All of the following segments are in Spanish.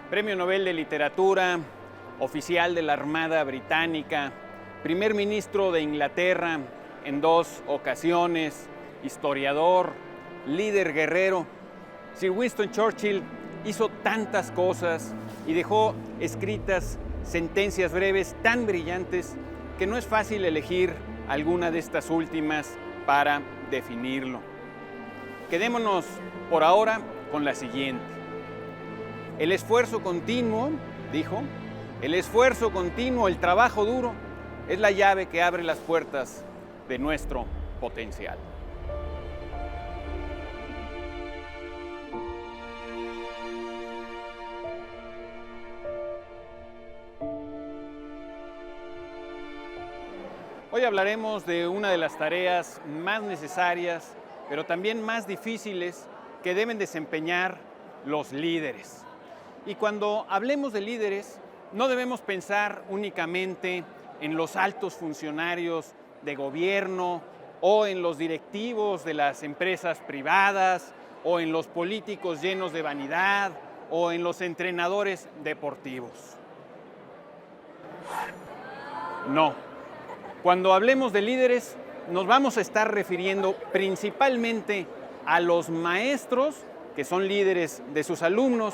Premio Nobel de Literatura, oficial de la Armada Británica, primer ministro de Inglaterra en 2 ocasiones, historiador, líder guerrero. Sir Winston Churchill hizo tantas cosas y dejó escritas sentencias breves tan brillantes que no es fácil elegir alguna de estas últimas para definirlo. Quedémonos por ahora con la siguiente. El esfuerzo continuo, dijo, el esfuerzo continuo, el trabajo duro, es la llave que abre las puertas de nuestro potencial. Hoy hablaremos de una de las tareas más necesarias, pero también más difíciles que deben desempeñar los líderes. Y cuando hablemos de líderes, no debemos pensar únicamente en los altos funcionarios de gobierno o en los directivos de las empresas privadas o en los políticos llenos de vanidad o en los entrenadores deportivos. No. Cuando hablemos de líderes, nos vamos a estar refiriendo principalmente a los maestros, que son líderes de sus alumnos,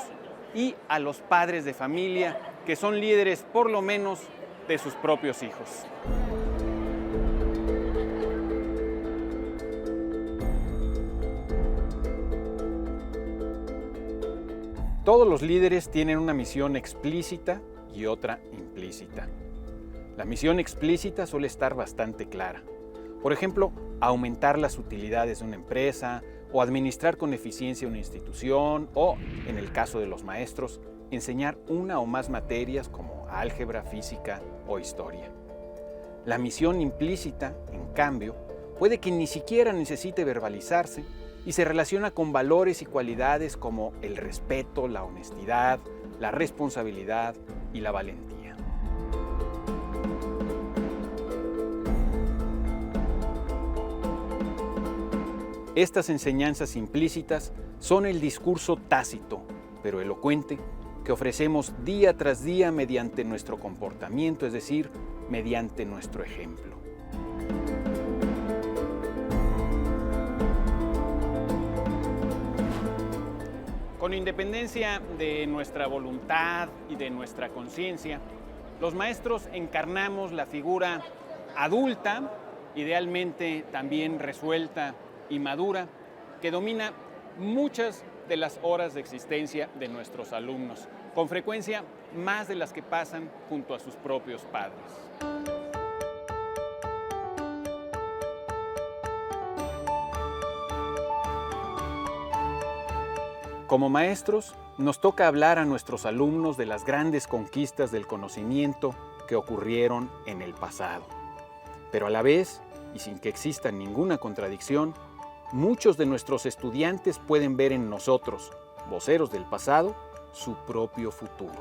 y a los padres de familia, que son líderes por lo menos de sus propios hijos. Todos los líderes tienen una misión explícita y otra implícita. La misión explícita suele estar bastante clara. Por ejemplo, aumentar las utilidades de una empresa o administrar con eficiencia una institución o, en el caso de los maestros, enseñar una o más materias como álgebra, física o historia. La misión implícita, en cambio, puede que ni siquiera necesite verbalizarse y se relaciona con valores y cualidades como el respeto, la honestidad, la responsabilidad y la valentía. Estas enseñanzas implícitas son el discurso tácito, pero elocuente, que ofrecemos día tras día mediante nuestro comportamiento, es decir, mediante nuestro ejemplo. Con independencia de nuestra voluntad y de nuestra conciencia, los maestros encarnamos la figura adulta, idealmente también resuelta y madura, que domina muchas de las horas de existencia de nuestros alumnos, con frecuencia más de las que pasan junto a sus propios padres. Como maestros, nos toca hablar a nuestros alumnos de las grandes conquistas del conocimiento que ocurrieron en el pasado. Pero a la vez, y sin que exista ninguna contradicción, muchos de nuestros estudiantes pueden ver en nosotros, voceros del pasado, su propio futuro.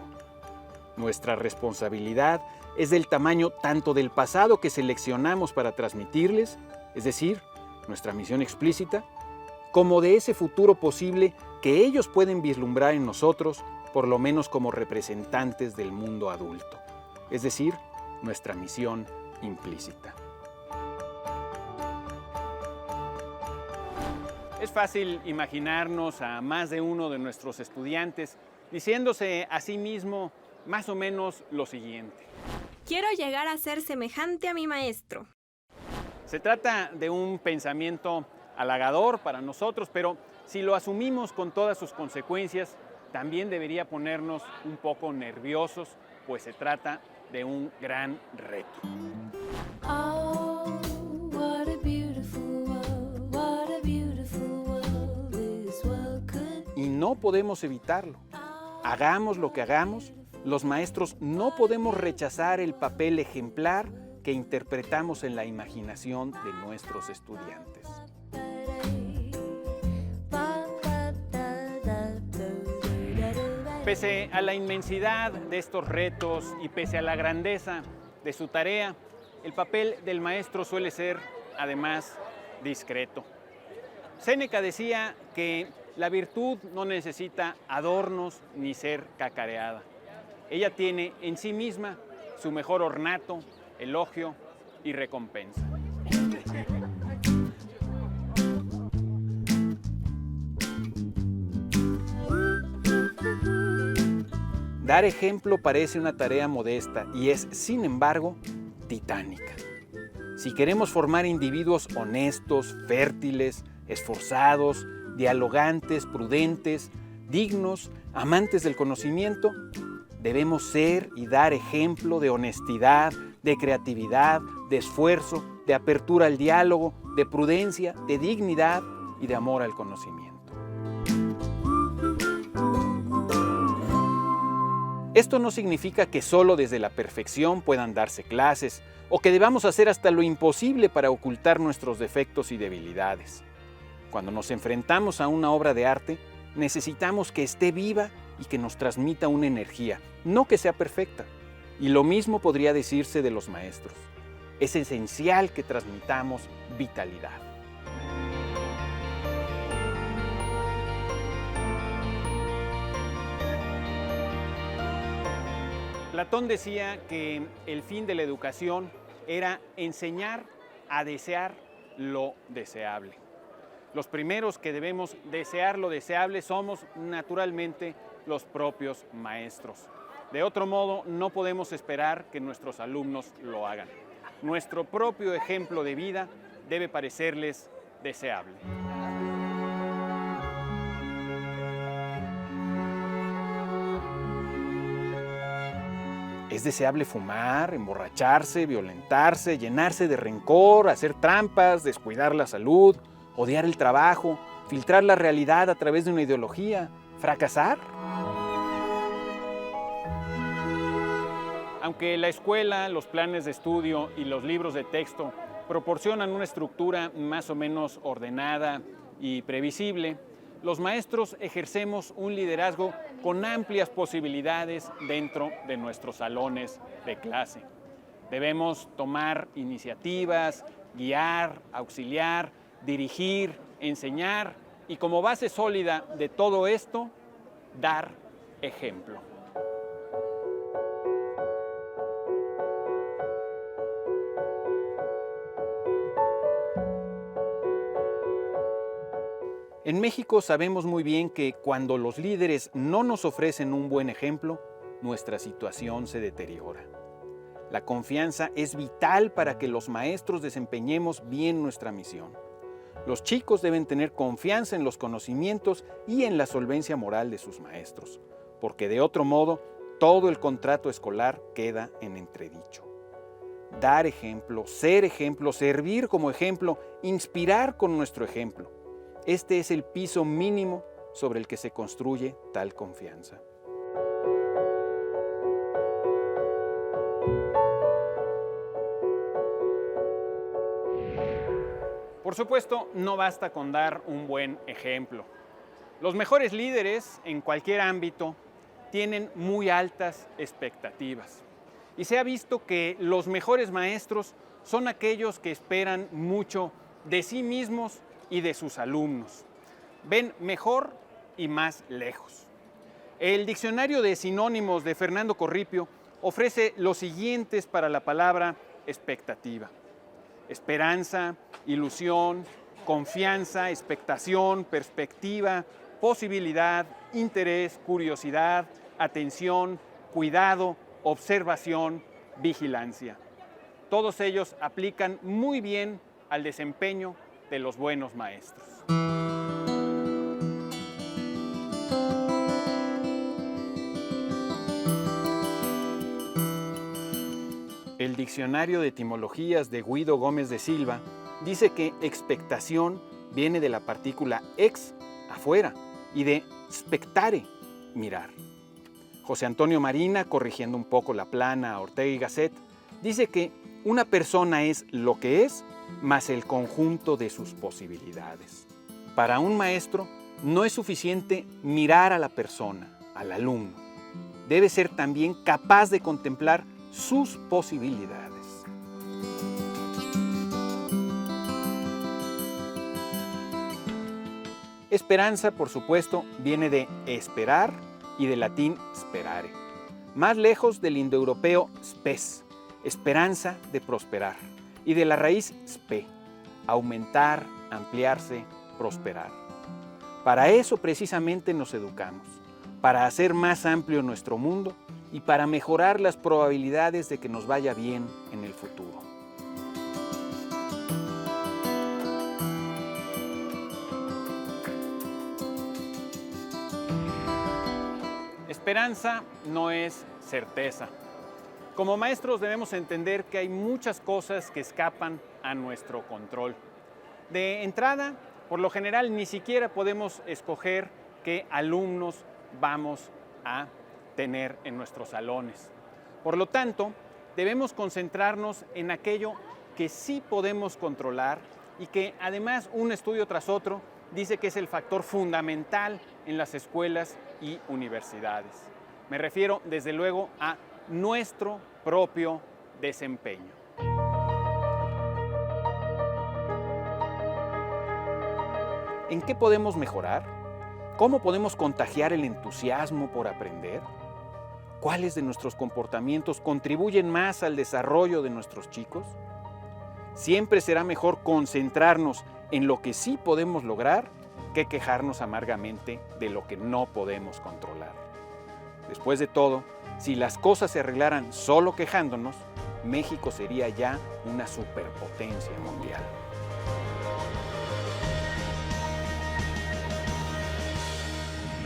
Nuestra responsabilidad es del tamaño tanto del pasado que seleccionamos para transmitirles, es decir, nuestra misión explícita, como de ese futuro posible que ellos pueden vislumbrar en nosotros, por lo menos como representantes del mundo adulto, es decir, nuestra misión implícita. Es fácil imaginarnos a más de uno de nuestros estudiantes diciéndose a sí mismo más o menos lo siguiente. Quiero llegar a ser semejante a mi maestro. Se trata de un pensamiento halagador para nosotros, pero si lo asumimos con todas sus consecuencias, también debería ponernos un poco nerviosos, pues se trata de un gran reto. Y no podemos evitarlo. Hagamos lo que hagamos, los maestros no podemos rechazar el papel ejemplar que interpretamos en la imaginación de nuestros estudiantes. Pese a la inmensidad de estos retos y pese a la grandeza de su tarea, el papel del maestro suele ser, además, discreto. Séneca decía que La virtud no necesita adornos ni ser cacareada. Ella tiene en sí misma su mejor ornato, elogio y recompensa. Dar ejemplo parece una tarea modesta y es, sin embargo, titánica. Si queremos formar individuos honestos, fértiles, esforzados, dialogantes, prudentes, dignos, amantes del conocimiento, debemos ser y dar ejemplo de honestidad, de creatividad, de esfuerzo, de apertura al diálogo, de prudencia, de dignidad y de amor al conocimiento. Esto no significa que solo desde la perfección puedan darse clases o que debamos hacer hasta lo imposible para ocultar nuestros defectos y debilidades. Cuando nos enfrentamos a una obra de arte, necesitamos que esté viva y que nos transmita una energía, no que sea perfecta. Y lo mismo podría decirse de los maestros. Es esencial que transmitamos vitalidad. Platón decía que el fin de la educación era enseñar a desear lo deseable. Los primeros que debemos desear lo deseable somos, naturalmente, los propios maestros. De otro modo, no podemos esperar que nuestros alumnos lo hagan. Nuestro propio ejemplo de vida debe parecerles deseable. Es deseable fumar, emborracharse, violentarse, llenarse de rencor, hacer trampas, descuidar la salud, odiar el trabajo, filtrar la realidad a través de una ideología, fracasar. Aunque la escuela, los planes de estudio y los libros de texto proporcionan una estructura más o menos ordenada y previsible, los maestros ejercemos un liderazgo con amplias posibilidades dentro de nuestros salones de clase. Debemos tomar iniciativas, guiar, auxiliar, dirigir, enseñar y como base sólida de todo esto, dar ejemplo. En México sabemos muy bien que cuando los líderes no nos ofrecen un buen ejemplo, nuestra situación se deteriora. La confianza es vital para que los maestros desempeñemos bien nuestra misión. Los chicos deben tener confianza en los conocimientos y en la solvencia moral de sus maestros, porque de otro modo todo el contrato escolar queda en entredicho. Dar ejemplo, servir como ejemplo, inspirar con nuestro ejemplo. Este es el piso mínimo sobre el que se construye tal confianza. Por supuesto, no basta con dar un buen ejemplo. Los mejores líderes en cualquier ámbito tienen muy altas expectativas. Y se ha visto que los mejores maestros son aquellos que esperan mucho de sí mismos y de sus alumnos. Ven mejor y más lejos. El diccionario de sinónimos de Fernando Corripio ofrece los siguientes para la palabra expectativa: esperanza, ilusión, confianza, expectación, perspectiva, posibilidad, interés, curiosidad, atención, cuidado, observación, vigilancia. Todos ellos aplican muy bien al desempeño de los buenos maestros. El diccionario de etimologías de Guido Gómez de Silva dice que expectación viene de la partícula ex, afuera, y de spectare, mirar. José Antonio Marina, corrigiendo un poco la plana a Ortega y Gasset, dice que una persona es lo que es, más el conjunto de sus posibilidades. Para un maestro no es suficiente mirar a la persona, al alumno. Debe ser también capaz de contemplar sus posibilidades. Esperanza, por supuesto, viene de esperar y del latín sperare, más lejos del indoeuropeo spes, esperanza de prosperar, y de la raíz spe, aumentar, ampliarse, prosperar. Para eso precisamente nos educamos, para hacer más amplio nuestro mundo y para mejorar las probabilidades de que nos vaya bien en el futuro. Esperanza no es certeza. Como maestros debemos entender que hay muchas cosas que escapan a nuestro control. De entrada, por lo general, ni siquiera podemos escoger qué alumnos vamos a tener en nuestros salones. Por lo tanto, debemos concentrarnos en aquello que sí podemos controlar y que además un estudio tras otro dice que es el factor fundamental en las escuelas y universidades. Me refiero desde luego a nuestro propio desempeño. ¿En qué podemos mejorar? ¿Cómo podemos contagiar el entusiasmo por aprender? ¿Cuáles de nuestros comportamientos contribuyen más al desarrollo de nuestros chicos? Siempre será mejor concentrarnos en lo que sí podemos lograr que quejarnos amargamente de lo que no podemos controlar. Después de todo, si las cosas se arreglaran solo quejándonos, México sería ya una superpotencia mundial.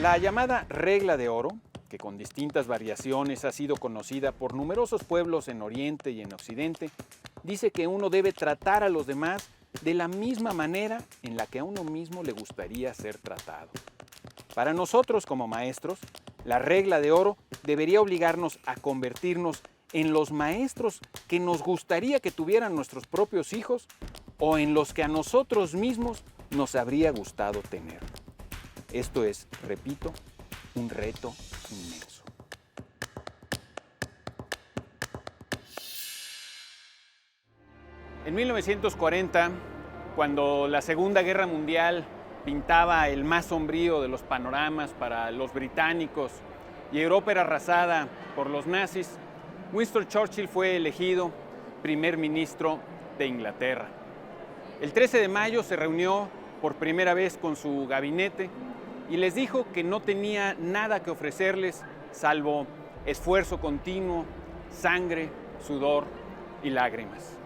La llamada regla de oro, que con distintas variaciones ha sido conocida por numerosos pueblos en Oriente y en Occidente, dice que uno debe tratar a los demás de la misma manera en la que a uno mismo le gustaría ser tratado. Para nosotros como maestros, la regla de oro debería obligarnos a convertirnos en los maestros que nos gustaría que tuvieran nuestros propios hijos o en los que a nosotros mismos nos habría gustado tener. Esto es, repito, un reto inmenso. En 1940, cuando la Segunda Guerra Mundial pintaba el más sombrío de los panoramas para los británicos y Europa era arrasada por los nazis, Winston Churchill fue elegido primer ministro de Inglaterra. El 13 de mayo se reunió por primera vez con su gabinete y les dijo que no tenía nada que ofrecerles salvo esfuerzo continuo, sangre, sudor y lágrimas.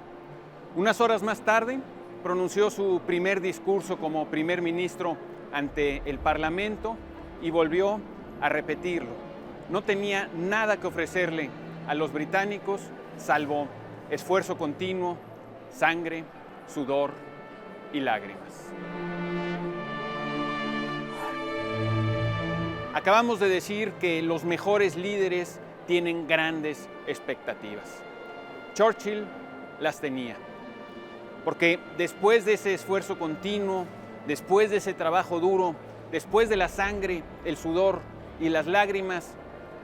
Unas horas más tarde, pronunció su primer discurso como primer ministro ante el Parlamento y volvió a repetirlo. No tenía nada que ofrecerle a los británicos salvo esfuerzo continuo, sangre, sudor y lágrimas. Acabamos de decir que los mejores líderes tienen grandes expectativas. Churchill las tenía, porque después de ese esfuerzo continuo, después de ese trabajo duro, después de la sangre, el sudor y las lágrimas,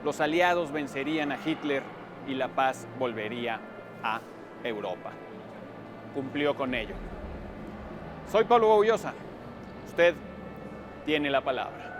los aliados vencerían a Hitler y la paz volvería a Europa. Cumplió con ello. Soy Pablo Gaullosa. Usted tiene la palabra.